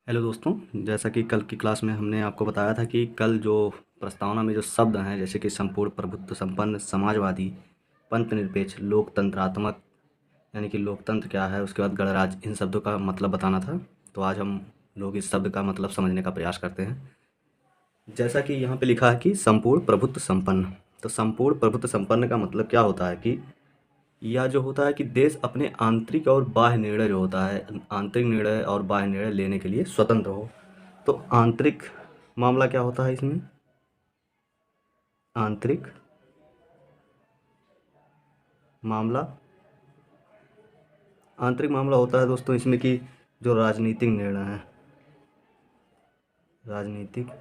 Hello दोस्तों, जैसा कि कल की क्लास में हमने आपको बताया था कि कल जो प्रस्तावना में जो शब्द हैं जैसे कि संपूर्ण, प्रभुत्व संपन्न, समाजवादी, पंथ निरपेक्ष, लोकतंत्रात्मक, यानी कि लोकतंत्र क्या है, उसके बाद गणराज्य, इन शब्दों का मतलब बताना था। तो आज हम लोग इस शब्द का मतलब समझने का प्रयास करते हैं। जैसा कि यहाँ पे लिखा है कि संपूर्ण प्रभुत्व संपन्न। तो संपूर्ण प्रभुत्व संपन्न का मतलब क्या होता है कि या जो होता है कि देश अपने आंतरिक और बाह्य निर्णय जो होता है, आंतरिक निर्णय और बाह्य निर्णय लेने के लिए स्वतंत्र हो। तो आंतरिक मामला क्या होता है इसमें? आंतरिक मामला, आंतरिक मामला होता है दोस्तों इसमें कि जो राजनीतिक निर्णय है, राजनीतिक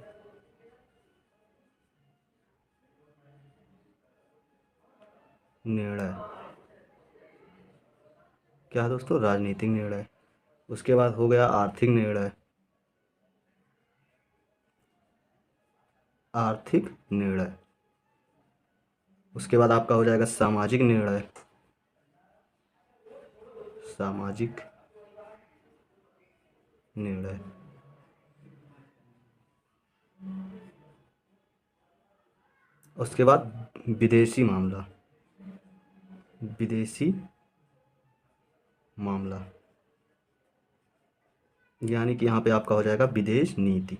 निर्णय क्या है दोस्तों? राजनीतिक निर्णय। उसके बाद हो गया आर्थिक निर्णय, आर्थिक निर्णय। उसके बाद आपका हो जाएगा सामाजिक निर्णय, सामाजिक निर्णय। उसके बाद विदेशी मामला, विदेशी मामला, यानी कि यहाँ पे आपका हो जाएगा विदेश नीति।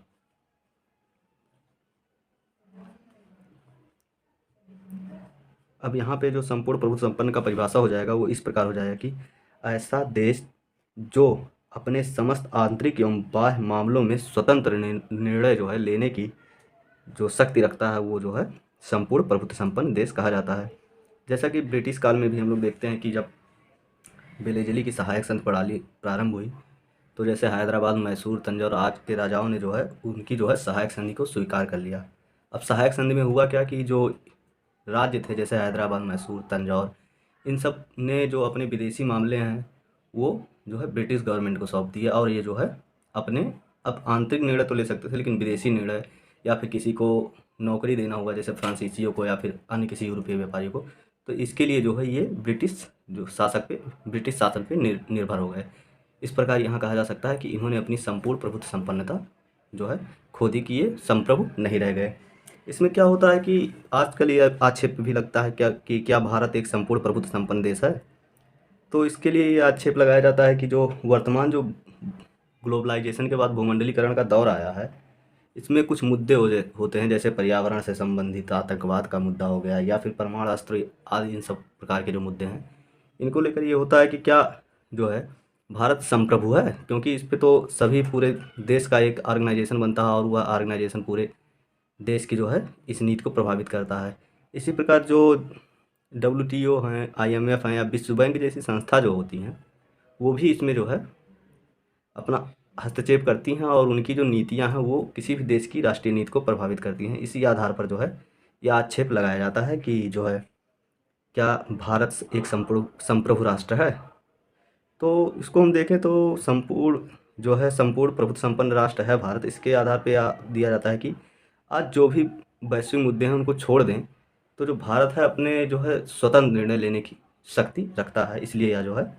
अब यहाँ पे जो संपूर्ण प्रभुत्व संपन्न का परिभाषा हो जाएगा वो इस प्रकार हो जाएगा कि ऐसा देश जो अपने समस्त आंतरिक एवं बाह्य मामलों में स्वतंत्र निर्णय जो है लेने की जो शक्ति रखता है वो जो है संपूर्ण प्रभुत्व संपन्न देश कहा जाता है। जैसा कि ब्रिटिश काल में भी हम लोग देखते हैं कि जब वेलेजली की सहायक संघ प्रणाली प्रारंभ हुई, तो जैसे हैदराबाद, मैसूर, तंजौर आज के राजाओं ने जो है उनकी जो है सहायक संधि को स्वीकार कर लिया। अब सहायक संधि में हुआ क्या कि जो राज्य थे जैसे हैदराबाद, मैसूर, तंजौर, इन सब ने जो अपने विदेशी मामले हैं वो जो है ब्रिटिश गवर्नमेंट को सौंप दिया, और ये जो है अपने अब आंतरिक निर्णय तो ले सकते थे लेकिन विदेशी निर्णय या फिर किसी को नौकरी देना होगा जैसे फ्रांसीसियों को या फिर अन्य किसी यूरोपीय व्यापारी को, तो इसके लिए जो है ये ब्रिटिश जो शासक पे, ब्रिटिश शासन पे निर्भर हो गए। इस प्रकार यहाँ कहा जा सकता है कि इन्होंने अपनी संपूर्ण प्रभुत्व संपन्नता जो है खो दी कि ये संप्रभु नहीं रह गए। इसमें क्या होता है कि आजकल ये आक्षेप भी लगता है क्या कि क्या भारत एक संपूर्ण प्रभुत्व संपन्न देश है? तो इसके लिए ये आक्षेप लगाया जाता है कि जो वर्तमान जो ग्लोबलाइजेशन के बाद भूमंडलीकरण का दौर आया है, इसमें कुछ मुद्दे होते हैं जैसे पर्यावरण से संबंधित आतंकवाद का मुद्दा हो गया या फिर परमाणु अस्त्र आदि, इन सब प्रकार के जो मुद्दे हैं इनको लेकर ये होता है कि क्या जो है भारत संप्रभु है, क्योंकि इस पे तो सभी पूरे देश का एक ऑर्गेनाइजेशन बनता है और वह ऑर्गेनाइजेशन पूरे देश की जो है इस नीति को प्रभावित करता है। इसी प्रकार जो डब्ल्यूटीओ हैं, आईएमएफ हैं या विश्व बैंक जैसी संस्था जो होती हैं वो भी इसमें जो है अपना हस्तक्षेप करती हैं और उनकी जो नीतियां हैं वो किसी भी देश की राष्ट्रीय नीति को प्रभावित करती हैं। इसी आधार पर जो है यह आक्षेप लगाया जाता है कि जो है क्या भारत एक संप्रभु राष्ट्र है? तो इसको हम देखें तो संपूर्ण जो है संपूर्ण प्रभुत्व संपन्न राष्ट्र है भारत। इसके आधार पे दिया जाता है कि आज जो भी वैश्विक मुद्दे हैं उनको छोड़ दें तो जो भारत है अपने जो है स्वतंत्र निर्णय लेने की शक्ति रखता है, इसलिए यह जो है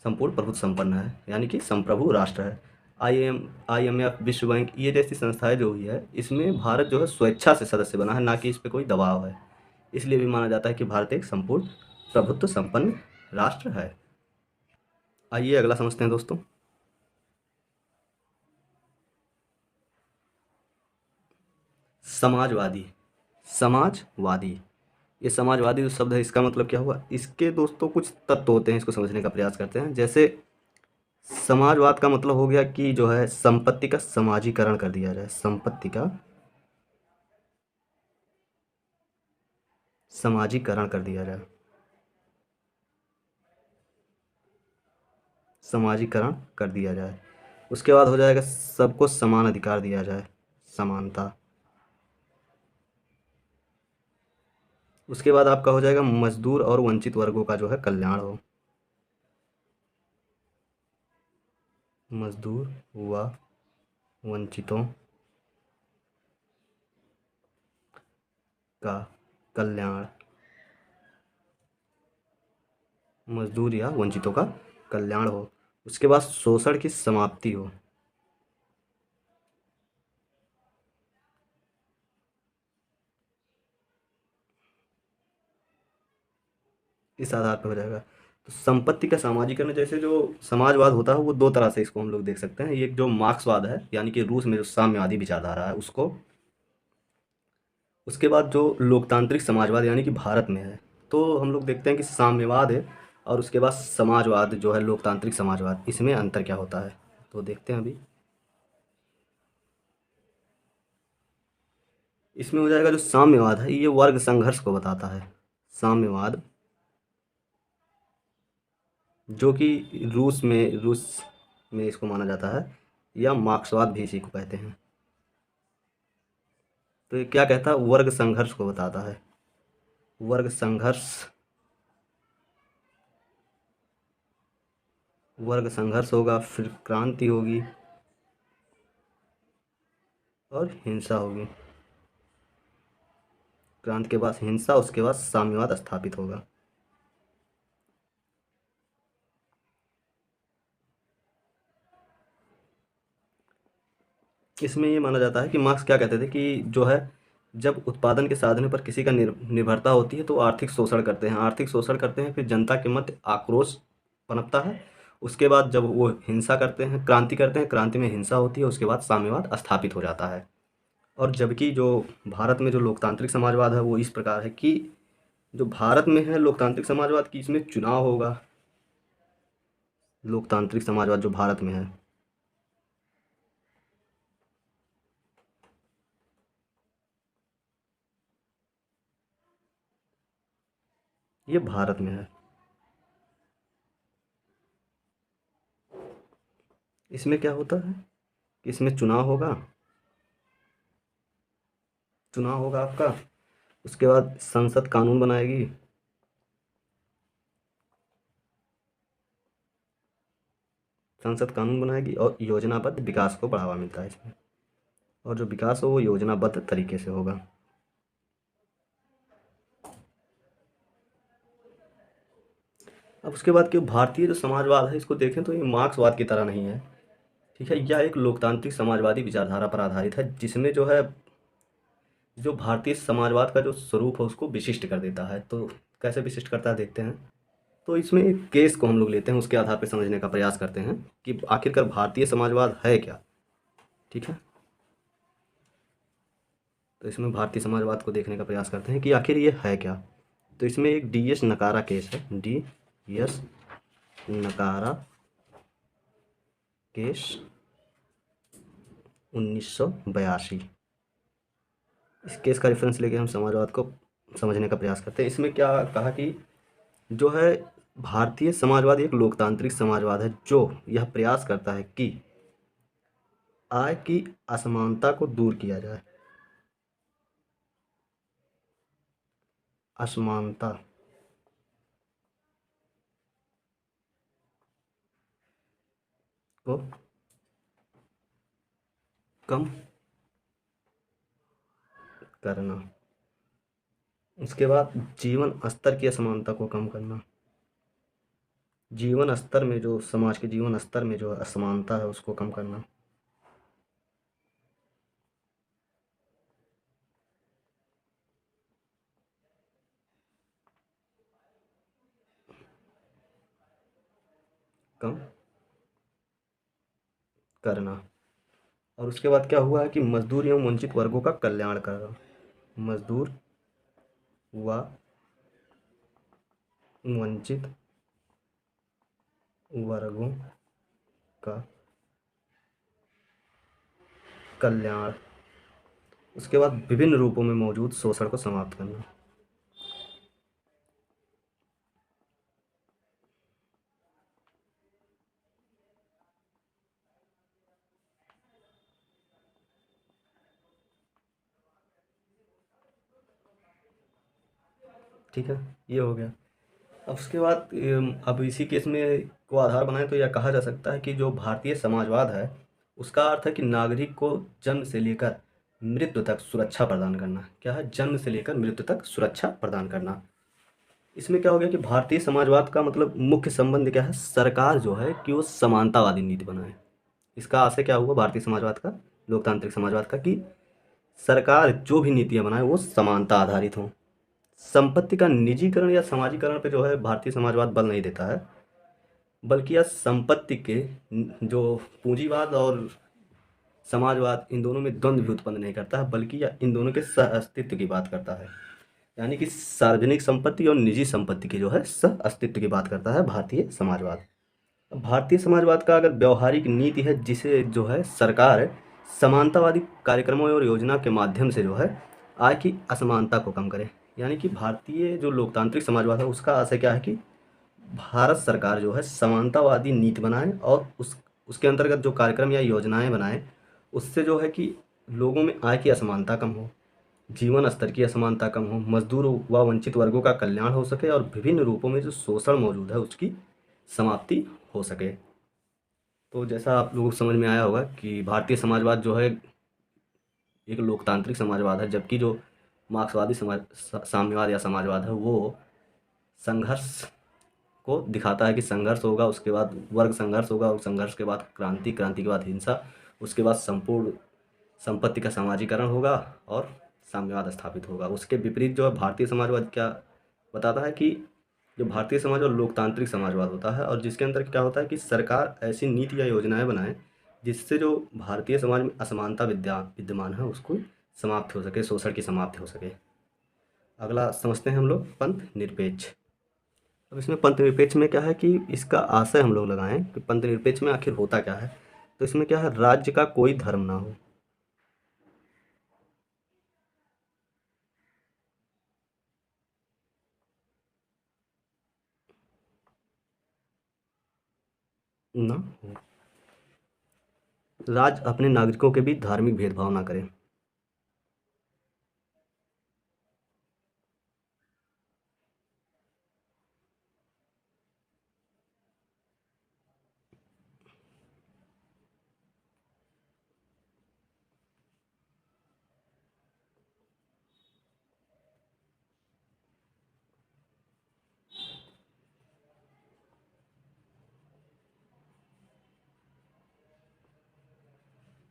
संपूर्ण प्रभुत्व संपन्न है, यानी कि संप्रभु राष्ट्र है। आईएमएफ, विश्व बैंक ये जैसी संस्थाएं जो हुई है इसमें भारत जो है स्वेच्छा से सदस्य बना है, ना कि इस पर कोई दबाव है। इसलिए भी माना जाता है कि भारत एक संपूर्ण प्रभुत्व संपन्न राष्ट्र है। आइए अगला समझते हैं दोस्तों। समाजवादी, समाजवादी, ये समाजवादी जो शब्द है इसका मतलब क्या हुआ? इसके दोस्तों कुछ तत्व होते हैं, इसको समझने का प्रयास करते हैं। जैसे समाजवाद का मतलब हो गया कि जो है संपत्ति का समाजीकरण कर दिया जाए, संपत्ति का समाजीकरण कर दिया जाए, समाजीकरण कर दिया जाए। उसके बाद हो जाएगा सबको समान अधिकार दिया जाए, समानता। उसके बाद आपका हो जाएगा मजदूर और वंचित वर्गों का जो है कल्याण हो, मजदूर व वंचितों का कल्याण, मजदूर या वंचितों का कल्याण हो। उसके बाद शोषण की समाप्ति हो, इस आधार पे हो जाएगा। तो संपत्ति का सामाजिकरण, जैसे जो समाजवाद होता है वो दो तरह से इसको हम लोग देख सकते हैं। एक जो मार्क्सवाद है, यानी कि रूस में जो साम्यवादी विचारधारा है उसको, उसके बाद जो लोकतांत्रिक समाजवाद यानी कि भारत में है। तो हम लोग देखते हैं कि साम्यवाद है और उसके बाद समाजवाद जो है लोकतांत्रिक समाजवाद, इसमें अंतर क्या होता है तो देखते हैं अभी। इसमें हो जाएगा जो साम्यवाद है, ये वर्ग संघर्ष को बताता है। साम्यवाद जो कि रूस में इसको माना जाता है, या मार्क्सवाद भी इसी को कहते हैं। तो ये क्या कहता है, वर्ग संघर्ष को बताता है। वर्ग संघर्ष, वर्ग संघर्ष होगा, फिर क्रांति होगी और हिंसा होगी। क्रांति के बाद हिंसा, उसके बाद साम्यवाद स्थापित होगा। इसमें ये माना जाता है कि मार्क्स क्या कहते थे कि जो है, जब उत्पादन के साधनों पर किसी का निर्भरता होती है तो आर्थिक शोषण करते हैं, आर्थिक शोषण करते हैं, फिर जनता के मध्य आक्रोश पनपता है। उसके बाद जब वो हिंसा करते हैं, क्रांति करते हैं, क्रांति में हिंसा होती है, उसके बाद साम्यवाद स्थापित हो जाता है। और जबकि जो भारत में जो लोकतांत्रिक समाजवाद है वो इस प्रकार है कि जो भारत में है लोकतांत्रिक समाजवाद की, इसमें चुनाव होगा। लोकतांत्रिक समाजवाद जो भारत में है, ये भारत में है। इसमें क्या होता है कि इसमें चुनाव होगा, चुनाव होगा आपका, उसके बाद संसद कानून बनाएगी, संसद कानून बनाएगी और योजनाबद्ध विकास को बढ़ावा मिलता है इसमें। और जो विकास हो वो योजनाबद्ध तरीके से होगा। अब उसके बाद कि भारतीय जो समाजवाद है इसको देखें तो ये मार्क्सवाद की तरह नहीं है। ठीक है, यह एक लोकतांत्रिक समाजवादी विचारधारा पर आधारित है, जिसमें जो है जो भारतीय समाजवाद का जो स्वरूप है उसको विशिष्ट कर देता है। तो कैसे विशिष्ट करता है देखते हैं। तो इसमें एक केस को हम लोग लेते हैं, उसके आधार पर समझने का प्रयास करते हैं कि आखिरकार भारतीय समाजवाद है क्या। ठीक है, तो इसमें भारतीय समाजवाद को देखने का प्रयास करते हैं कि आखिर ये है क्या। तो इसमें एक डी.एस. नकारा केस है, डी.एस. नकारा केस 1982। इस केस का रेफरेंस लेके हम समाजवाद को समझने का प्रयास करते हैं। इसमें क्या कहा कि जो है भारतीय समाजवाद एक लोकतांत्रिक समाजवाद है जो यह प्रयास करता है कि आय की असमानता को दूर किया जाए। असमानता को कम करना, उसके बाद जीवन स्तर की असमानता को कम करना। जीवन स्तर में जो समाज के जीवन स्तर में जो असमानता है उसको कम करना। कम करना। और उसके बाद क्या हुआ है कि मजदूर एवं वंचित वर्गों का कल्याण करना। मजदूर व वंचित वर्गों का कल्याण। उसके बाद विभिन्न रूपों में मौजूद शोषण को समाप्त करना। ठीक है, ये हो गया। अब उसके बाद अब इसी केस में को आधार बनाए तो यह कहा जा सकता है कि जो भारतीय समाजवाद है उसका अर्थ है कि नागरिक को जन्म से लेकर मृत्यु तक सुरक्षा प्रदान करना। क्या है, जन्म से लेकर मृत्यु तक सुरक्षा प्रदान करना। इसमें क्या हो गया कि भारतीय समाजवाद का मतलब मुख्य संबंध क्या है, सरकार जो है कि वो समानतावादी नीति बनाए। इसका आशय क्या हुआ भारतीय समाजवाद का, लोकतांत्रिक समाजवाद का, कि सरकार जो भी नीतियाँ बनाए वो समानता आधारित हों। संपत्ति का निजीकरण या समाजीकरण पे जो है भारतीय समाजवाद बल नहीं देता है, बल्कि यह संपत्ति के जो पूंजीवाद और समाजवाद इन दोनों में द्वंद्व भी उत्पन्न नहीं करता है, बल्कि यह इन दोनों के सह अस्तित्व की बात करता है। यानी कि सार्वजनिक संपत्ति और निजी संपत्ति की जो है सह अस्तित्व की बात करता है भारतीय समाजवाद। भारतीय समाजवाद का अगर व्यवहारिक नीति है जिसे जो है सरकार समानतावादी कार्यक्रमों और योजना के माध्यम से जो है आय की असमानता को कम करे। यानी कि भारतीय जो लोकतांत्रिक समाजवाद है उसका आशय क्या है कि भारत सरकार जो है समानतावादी नीति बनाए और उसके अंतर्गत जो कार्यक्रम या योजनाएं बनाए उससे जो है कि लोगों में आय की असमानता कम हो, जीवन स्तर की असमानता कम हो, मजदूर व वंचित वर्गों का कल्याण हो सके और विभिन्न रूपों में जो शोषण मौजूद है उसकी समाप्ति हो सके। तो जैसा आप लोगों को समझ में आया होगा कि भारतीय समाजवाद जो है एक लोकतांत्रिक समाजवाद है, जबकि जो मार्क्सवादी साम्यवाद या समाजवाद है वो संघर्ष को दिखाता है कि संघर्ष होगा, उसके बाद वर्ग संघर्ष होगा और संघर्ष के बाद क्रांति, क्रांति के बाद हिंसा, उसके बाद संपूर्ण संपत्ति का समाजीकरण होगा और साम्यवाद स्थापित होगा। उसके विपरीत जो है भारतीय समाजवाद क्या बताता है कि जो भारतीय समाज और लोकतांत्रिक समाजवाद होता है और जिसके अंदर क्या होता है कि सरकार ऐसी नीति या योजनाएं बनाए जिससे जो भारतीय समाज में असमानता विद्यमान है उसको समाप्त हो सके, शोषण की समाप्ति हो सके। अगला समझते हैं हम लोग पंथ निरपेक्ष। अब इसमें पंथ निरपेक्ष में क्या है कि इसका आशय हम लोग लगाएं कि पंथ निरपेक्ष में आखिर होता क्या है। तो इसमें क्या है, राज्य का कोई धर्म ना हो, ना हो, राज्य अपने नागरिकों के बीच धार्मिक भेदभाव ना करे।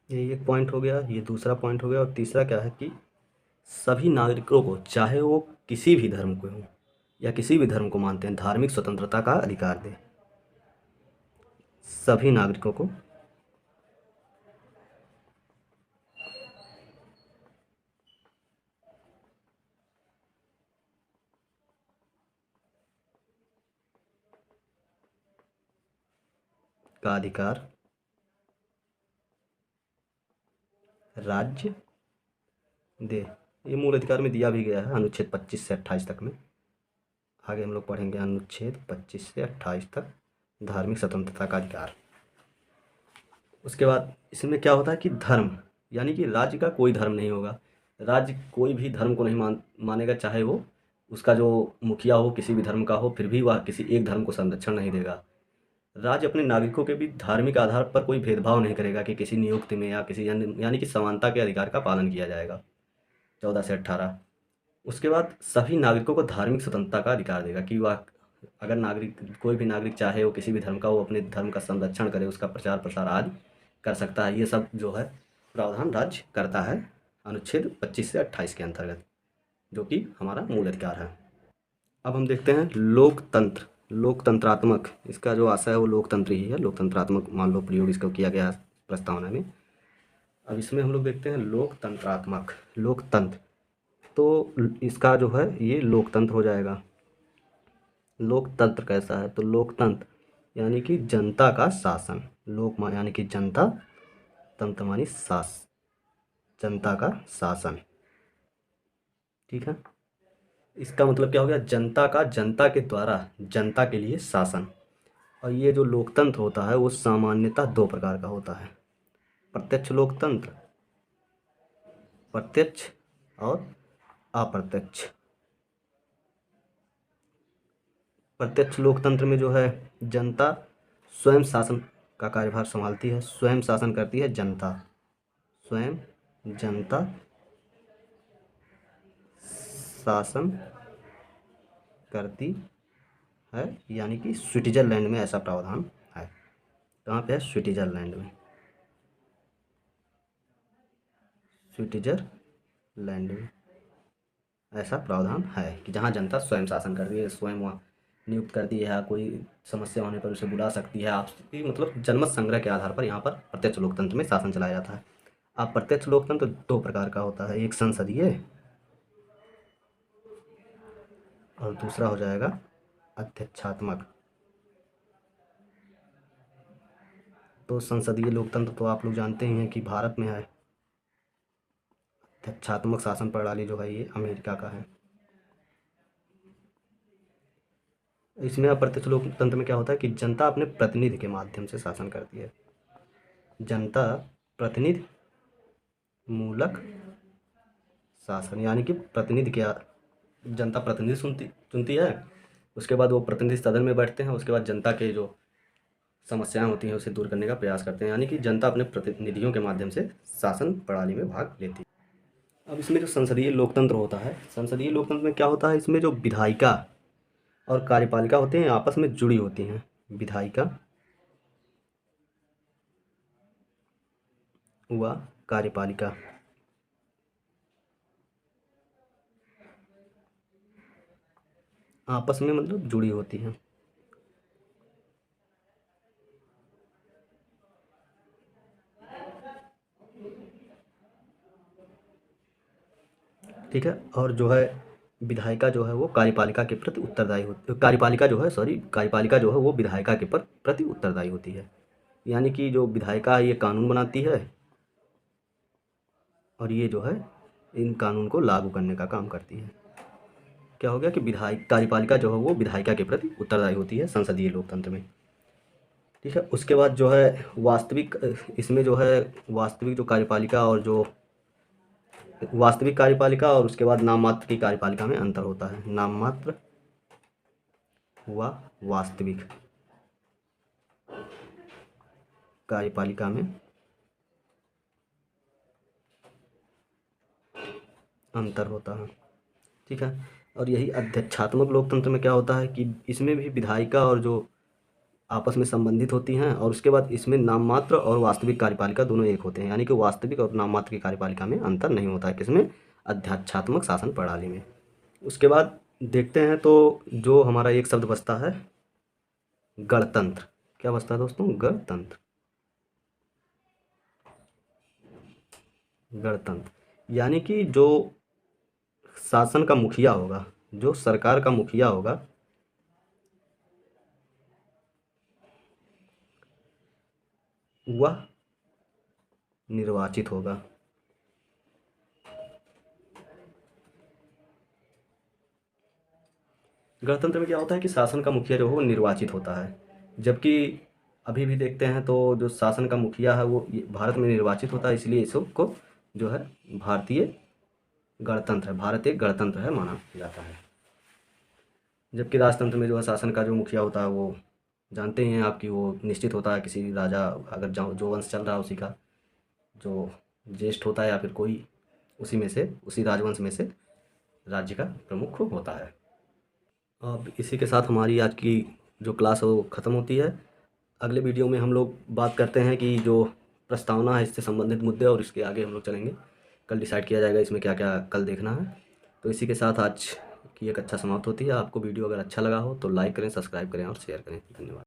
ये एक पॉइंट हो गया, ये दूसरा पॉइंट हो गया। और तीसरा क्या है कि सभी नागरिकों को, चाहे वो किसी भी धर्म के हों या किसी भी धर्म को मानते हैं, धार्मिक स्वतंत्रता का अधिकार दे। सभी नागरिकों को का अधिकार राज्य दे। ये मूल अधिकार में दिया भी गया है अनुच्छेद 25 से 28 तक में। आगे हम लोग पढ़ेंगे अनुच्छेद 25 से 28 तक धार्मिक स्वतंत्रता का अधिकार। उसके बाद इसमें क्या होता है कि धर्म, यानी कि राज्य का कोई धर्म नहीं होगा। राज्य कोई भी धर्म को नहीं मानेगा, चाहे वो उसका जो मुखिया हो किसी भी धर्म का हो, फिर भी वह किसी एक धर्म को संरक्षण नहीं देगा। राज्य अपने नागरिकों के बीच धार्मिक आधार पर कोई भेदभाव नहीं करेगा कि किसी नियुक्ति में या किसी अन्य, यानी कि समानता के अधिकार का पालन किया जाएगा। 14 से 18। उसके बाद सभी नागरिकों को धार्मिक स्वतंत्रता का अधिकार देगा कि वह अगर नागरिक, कोई भी नागरिक चाहे वो किसी भी धर्म का, वो अपने धर्म का संरक्षण करे, उसका प्रचार प्रसार आदि कर सकता है। ये सब जो है प्रावधान राज्य करता है अनुच्छेद 25 से 28 के अंतर्गत, जो कि हमारा मूल अधिकार है। अब हम देखते हैं लोकतंत्र, लोकतंत्रात्मक। इसका जो आशय है वो लोकतंत्र ही है, लोकतंत्रात्मक मान लो प्रयोग इसका किया गया है प्रस्तावना में। अब इसमें हम लोग देखते हैं लोकतंत्रात्मक, लोकतंत्र। तो इसका जो है ये लोकतंत्र हो जाएगा। लोकतंत्र कैसा है, तो लोकतंत्र यानी कि जनता का शासन, यानी कि जनता, तंत्र मानी जनता का शासन। ठीक है, इसका मतलब क्या हो गया, जनता का, जनता के द्वारा जनता के लिए शासन। और ये जो लोकतंत्र होता है वो सामान्यतः दो प्रकार का होता है, प्रत्यक्ष लोकतंत्र, प्रत्यक्ष और अप्रत्यक्ष। प्रत्यक्ष लोकतंत्र में जो है जनता स्वयं शासन का कार्यभार संभालती है, स्वयं शासन करती है जनता, स्वयं जनता शासन करती है। यानी कि स्विट्जरलैंड में ऐसा प्रावधान है। कहाँ पे है, स्विट्जरलैंड में, स्विट्जरलैंड में ऐसा प्रावधान है कि जहाँ जनता स्वयं शासन कर रही है, स्वयं वहाँ नियुक्त करती है, कोई समस्या होने पर उसे बुला सकती है। आपसी मतलब जनमत संग्रह के आधार पर यहाँ पर प्रत्यक्ष लोकतंत्र में शासन चलाया जाता है। अब प्रत्यक्ष लोकतंत्र दो प्रकार का होता है, एक संसदीय और दूसरा हो जाएगा अध्यक्षात्मक। तो संसदीय लोकतंत्र तो आप लोग जानते ही हैं कि भारत में है। अध्यक्षात्मक शासन प्रणाली जो है ये अमेरिका का है। इसमें अप्रत्यक्ष लोकतंत्र में क्या होता है कि जनता अपने प्रतिनिधि के माध्यम से शासन करती है। जनता प्रतिनिधि मूलक शासन, यानी कि प्रतिनिधि क्या, जनता प्रतिनिधि चुनती है, उसके बाद वो प्रतिनिधि सदन में बैठते हैं, उसके बाद जनता के जो समस्याएं होती हैं उसे दूर करने का प्रयास करते हैं, यानी कि जनता अपने प्रतिनिधियों के माध्यम से शासन प्रणाली में भाग लेती है। अब इसमें जो संसदीय लोकतंत्र होता है, संसदीय लोकतंत्र में क्या होता है, इसमें जो विधायिका और कार्यपालिका होते हैं आपस में जुड़ी होती हैं। विधायिका व कार्यपालिका आपस में मतलब जुड़ी होती हैं। ठीक है, और जो है विधायिका जो है वो कार्यपालिका के प्रति उत्तरदायी होती, कार्यपालिका जो है सॉरी कार्यपालिका जो है वो विधायिका के प्रति उत्तरदायी होती है। यानी कि जो विधायिका है ये कानून बनाती है और ये जो है इन कानून को लागू करने का काम करती है। क्या हो गया कि विधायक कार्यपालिका जो है वो विधायिका के प्रति उत्तरदायी होती है संसदीय लोकतंत्र में। ठीक है, उसके बाद जो है वास्तविक, इसमें जो है वास्तविक जो कार्यपालिका और जो वास्तविक कार्यपालिका और उसके बाद नाम मात्र की कार्यपालिका में अंतर होता है। नाम मात्र व वास्तविक कार्यपालिका में अंतर होता है। ठीक है, और यही अध्यक्षात्मक लोकतंत्र में क्या होता है कि इसमें भी विधायिका और जो आपस में संबंधित होती हैं, और उसके बाद इसमें नाम मात्र और वास्तविक कार्यपालिका दोनों एक होते हैं, यानी कि वास्तविक और नाम मात्र की कार्यपालिका में अंतर नहीं होता है। किसमें? अध्यक्षात्मक शासन प्रणाली में। उसके बाद देखते हैं तो जो हमारा एक शब्द बचता है गणतंत्र। क्या बचता है दोस्तों? गणतंत्र। गणतंत्र यानी कि जो शासन का मुखिया होगा, जो सरकार का मुखिया होगा, वह निर्वाचित होगा। गणतंत्र में क्या होता है कि शासन का मुखिया जो है वो निर्वाचित होता है, जबकि अभी भी देखते हैं तो जो शासन का मुखिया है वो भारत में निर्वाचित होता है, इसलिए इसको जो है भारतीय गणतंत्र है, भारत एक गणतंत्र है माना जाता है। जबकि राजतंत्र में जो है शासन का जो मुखिया होता है वो जानते ही हैं आपकी, वो निश्चित होता है किसी राजा, अगर जो वंश चल रहा है उसी का जो ज्येष्ठ होता है या फिर कोई उसी में से, उसी राजवंश में से राज्य का प्रमुख होता है। अब इसी के साथ हमारी आज की जो क्लास है वो ख़त्म होती है। अगले वीडियो में हम लोग बात करते हैं कि जो प्रस्तावना है इससे संबंधित मुद्दे, और इसके आगे हम लोग चलेंगे। कल डिसाइड किया जाएगा इसमें क्या क्या कल देखना है। तो इसी के साथ आज की एक अच्छा समाप्त होती है। आपको वीडियो अगर अच्छा लगा हो तो लाइक करें, सब्सक्राइब करें और शेयर करें। धन्यवाद।